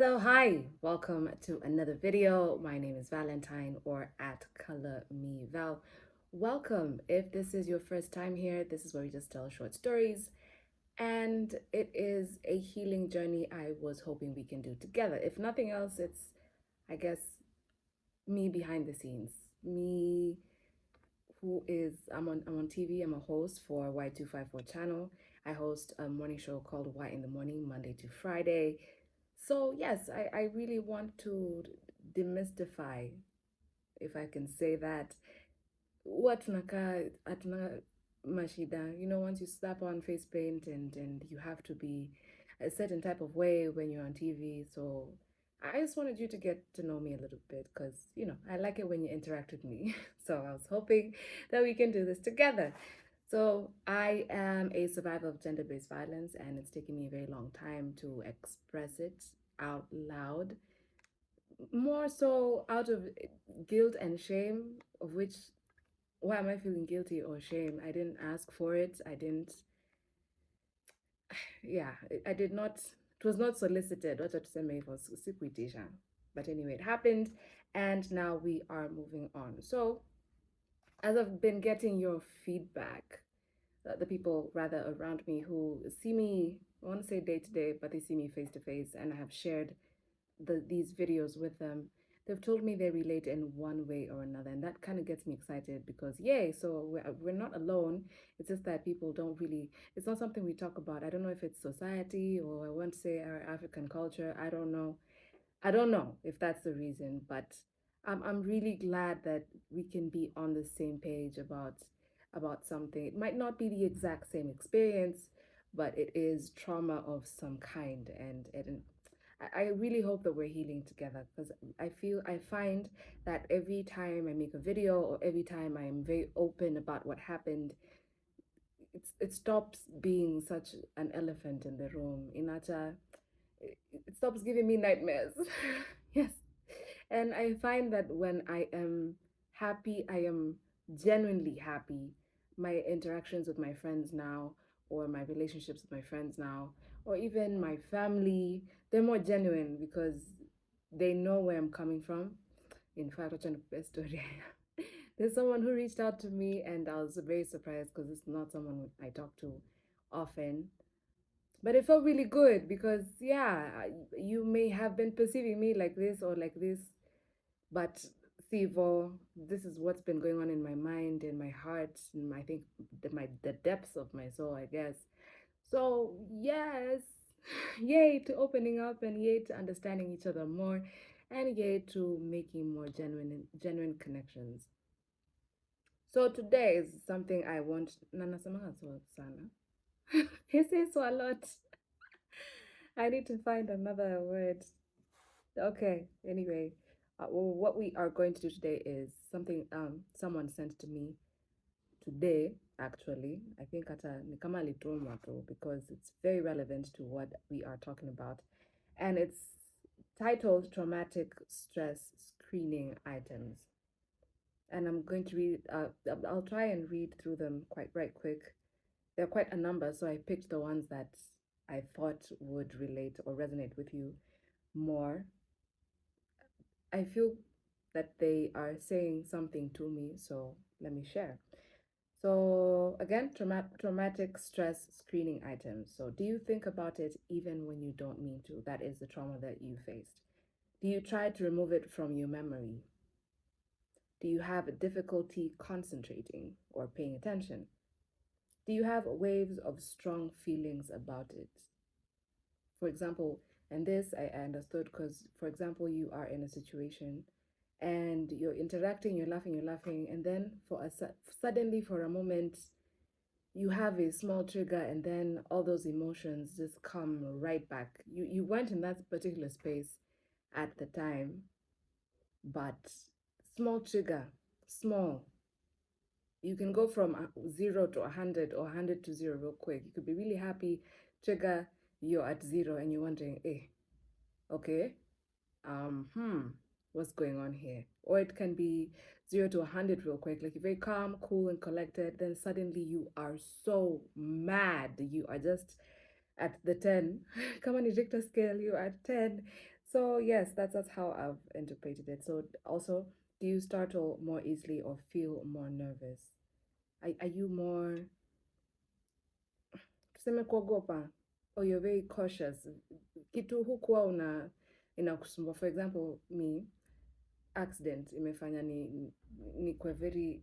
Hello, hi, welcome to another video. My name is Valentine or at Color Me Val. Welcome. If this is your first time here, this is where we just tell short stories, and it is a healing journey I was hoping we can do together. If nothing else, it's, I guess, me behind the scenes. Me I'm on TV. I'm a host for Y254 channel. I host a morning show called Y in the Morning, Monday to Friday. So yes, I really want to demystify, if I can say that, what naka atna mashida. Once you slap on face paint and you have to be a certain type of way when you're on TV. So I just wanted you to get to know me a little bit because I like it when you interact with me. So I was hoping that we can do this together. So I am a survivor of gender-based violence, and it's taken me a very long time to express it out loud, more so out of guilt and shame, of which, why am I feeling guilty or shame? I didn't ask for it. I didn't, yeah, I did not, it was not solicited. What to say was secretisha. But anyway, it happened, and now we are moving on. So, as I've been getting your feedback, the people rather around me who see me, I want to say day to day, but they see me face to face, and I have shared these videos with them. They've told me they relate in one way or another, and that kind of gets me excited because yay, so we're not alone. It's just that people don't really, it's not something we talk about. I don't know if it's society, or I want to say our African culture. I don't know if that's the reason, but I'm really glad that we can be on the same page about something. It might not be the exact same experience, but it is trauma of some kind, and I really hope that we're healing together, because I find that every time I make a video or every time I am very open about what happened, it stops being such an elephant in the room. Inata, it stops giving me nightmares. Yes. And I find that when I am happy, I am genuinely happy. My interactions with my friends now, or my relationships with my friends now, or even my family, they're more genuine because they know where I'm coming from. In fact, I'll tell you the best story. There's someone who reached out to me, and I was very surprised because it's not someone I talk to often. But it felt really good because, yeah, you may have been perceiving me like this or like this, but Sivo, this is what's been going on in my mind and my heart, and I think the depths of my soul, I guess. So yes, yay to opening up, and yay to understanding each other more, and yay to making more genuine connections. So today is something I want. Nana samaha so sana. He says so a lot. I need to find another word. Okay. Anyway, well, what we are going to do today is something someone sent to me today. Actually, I think at a nikama alitumwa tu because it's very relevant to what we are talking about, and it's titled "Traumatic Stress Screening Items." And I'm going to read. I'll try and read through them quite right quick. There are quite a number, so I picked the ones that I thought would relate or resonate with you more. I feel that they are saying something to me, so let me share. So, again, traumatic stress screening items. So, do you think about it even when you don't mean to? That is the trauma that you faced. Do you try to remove it from your memory? Do you have difficulty concentrating or paying attention? Do you have waves of strong feelings about it? For example, and this I understood because, for example, you are in a situation and you're interacting, you're laughing, and then suddenly for a moment, you have a small trigger, and then all those emotions just come right back. You weren't in that particular space at the time, but small trigger, small. You can go from 0 to 100 or 100 to 0 real quick. You could be really happy, trigger, you're at 0, and you're wondering, hey, okay, what's going on here? Or it can be 0 to 100 real quick, like you're very calm, cool, and collected. Then suddenly you are so mad. You are just at the 10. Come on, ejector scale, you are at 10. So yes, that's how I've interpreted it. So also, do you startle more easily or feel more nervous? Are you more tuseme kuogopa or you're very cautious? Kitu hukuwa inakusumbua. For example, me, accident imefanya ni kwa very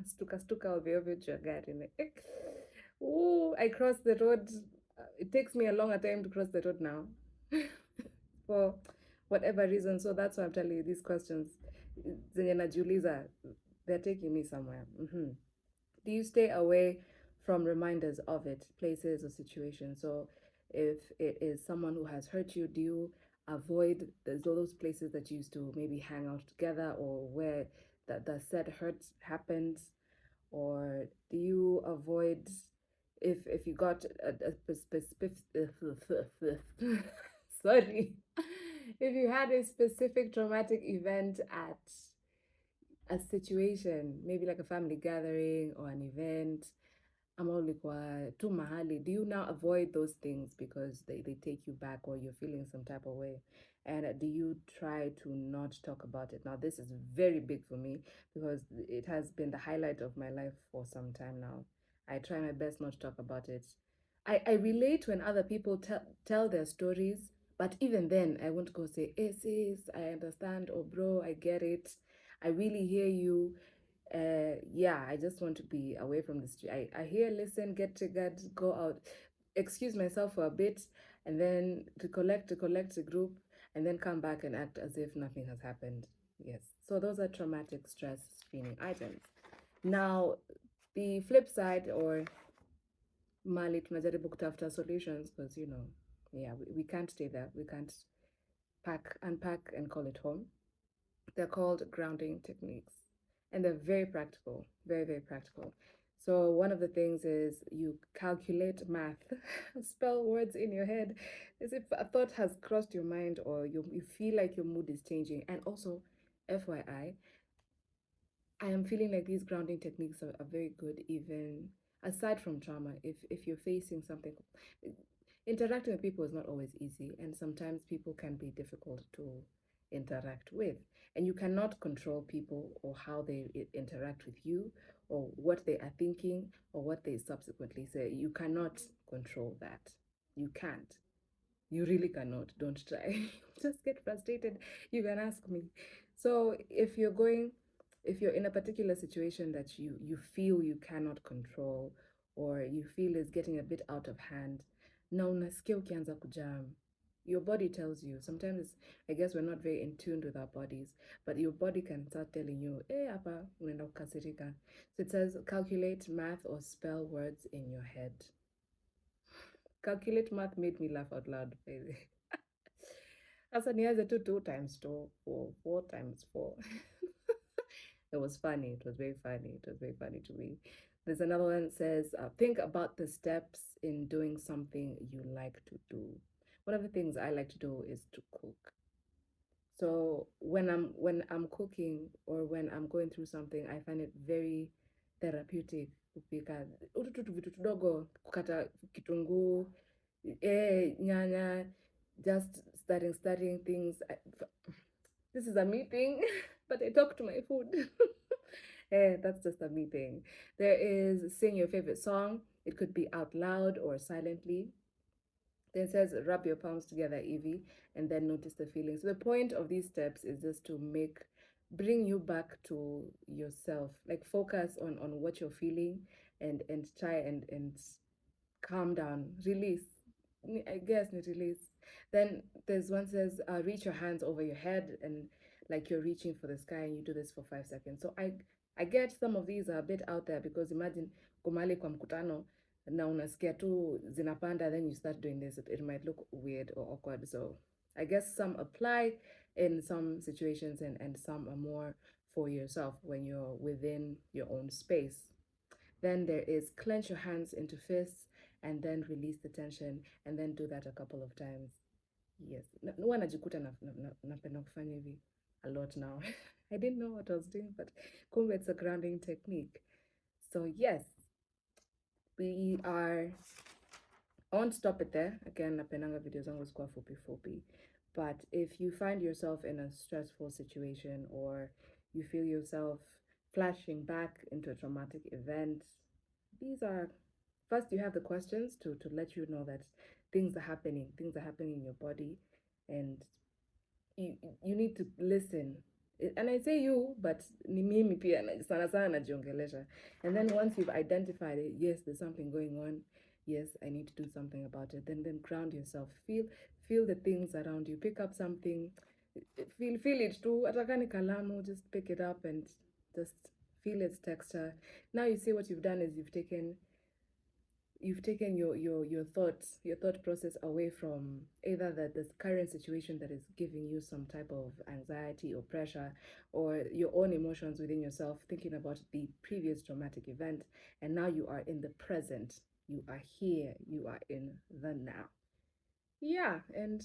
stuka ovyo ovyo juu ya gari. Ooh, I cross the road. It takes me a longer time to cross the road now. For whatever reason. So that's why I'm telling you these questions. Zenye najiuliza, they're taking me somewhere. Do you stay away from reminders of it, places or situations? So if it is someone who has hurt you, do you avoid those places that you used to maybe hang out together or where the said hurt happens? Or do you avoid if you got a specific sorry, if you had a specific traumatic event at a situation, maybe like a family gathering or an event, ama ulikuwa tu mahali, do you now avoid those things because they take you back or you're feeling some type of way? And do you try to not talk about it? Now, this is very big for me because it has been the highlight of my life for some time now. I try my best not to talk about it. I relate when other people tell their stories, but even then, I won't go say, hey, sis, I understand, or bro, I get it. I really hear you. Yeah, I just want to be away from the street. I hear, listen, get triggered, go out, excuse myself for a bit, and then to collect a group, and then come back and act as if nothing has happened. Yes. So those are traumatic stress screening items. Now, the flip side, or mali tunajaribu kutafuta solutions, because yeah, we can't stay there. We can't unpack and call it home. They're called grounding techniques, and they're very practical, very, very practical. So, one of the things is you calculate math, spell words in your head as if a thought has crossed your mind or you feel like your mood is changing. And also, FYI, I am feeling like these grounding techniques are very good, even aside from trauma. If you're facing something, interacting with people is not always easy, and sometimes people can be difficult to interact with. And you cannot control people or how they interact with you, or what they are thinking, or what they subsequently say. You cannot control that. You can't. You really cannot. Don't try. Just get frustrated. You can ask me. So if you're in a particular situation that you feel you cannot control or you feel is getting a bit out of hand, na unasikia ukianza kujam. Your body tells you. Sometimes I guess we're not very in tune with our bodies, but your body can start telling you, "Eh, hapa unaenda kukasirika." So it says calculate math or spell words in your head. Calculate math made me laugh out loud. Sasa nianze tu 2 times 2 or 4 times 4. It was funny. It was very funny. It was very funny to me. There's another one that says, think about the steps in doing something you like to do. One of the things I like to do is to cook. So when I'm cooking or when I'm going through something, I find it very therapeutic kupika utu vitu tudogo, kukata kitunguu, nyanya, just starting things. This is a meeting, but I talk to my food. That's just a meeting. There is sing your favorite song. It could be out loud or silently. Then it says rub your palms together, Evie, and then notice the feeling. So the point of these steps is just to bring you back to yourself. Like focus on what you're feeling and try and calm down, release. I guess need release. Then there's one says reach your hands over your head and like you're reaching for the sky and you do this for 5 seconds. So I get some of these are a bit out there because imagine kumali kwa mkutano na unasikia tu zinapanda then you start doing this. It might look weird or awkward. So I guess some apply in some situations and some are more for yourself when you're within your own space. Then there is clench your hands into fists and then release the tension and then do that a couple of times. Yes. Huwa najikuta napenda kufanya hivi a lot now. I didn't know what I was doing, but kumbe it's a grounding technique. So yes, we are. I won't stop it there. Again, napendanga video zangu zikuwa fupi fupi. But if you find yourself in a stressful situation or you feel yourself flashing back into a traumatic event, these are first you have the questions to let you know that things are happening in your body, and you need to listen. And I say you, but ni mimi pia sana sana najiongelesha. And then once you've identified it, yes, there's something going on. Yes, I need to do something about it. Then ground yourself. Feel the things around you. Pick up something. Feel it too. Atakani kalamu, just pick it up and just feel its texture. Now you see what you've done is you've taken your thought process away from either the current situation that is giving you some type of anxiety or pressure, or your own emotions within yourself thinking about the previous traumatic event, and now you are in the present, you are here, you are in the now. Yeah, and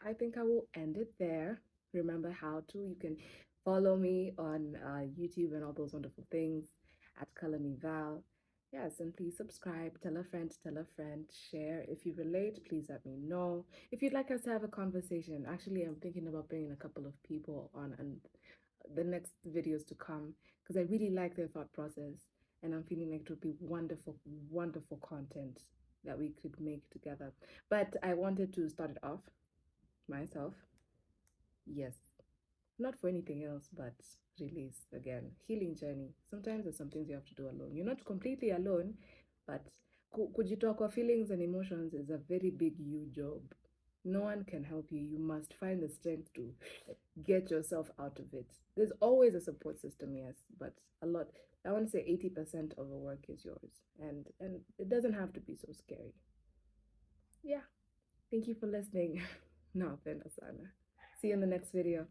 I think I will end it there. Remember how to. You can follow me on YouTube and all those wonderful things at Color Me Val. Yes, and please subscribe, tell a friend, share. If you relate, please let me know. If you'd like us to have a conversation, actually, I'm thinking about bringing a couple of people on and the next videos to come because I really like their thought process, and I'm feeling like it would be wonderful, wonderful content that we could make together. But I wanted to start it off myself. Yes, not for anything else, but release again. Healing journey. Sometimes there's some things you have to do alone. You're not completely alone, but kujitoa kwa feelings and emotions is a very big you job. No one can help you. You must find the strength to get yourself out of it. There's always a support system, yes, but a lot. I want to say 80% of the work is yours, and it doesn't have to be so scary. Yeah. Thank you for listening. No, Asana. See you in the next video.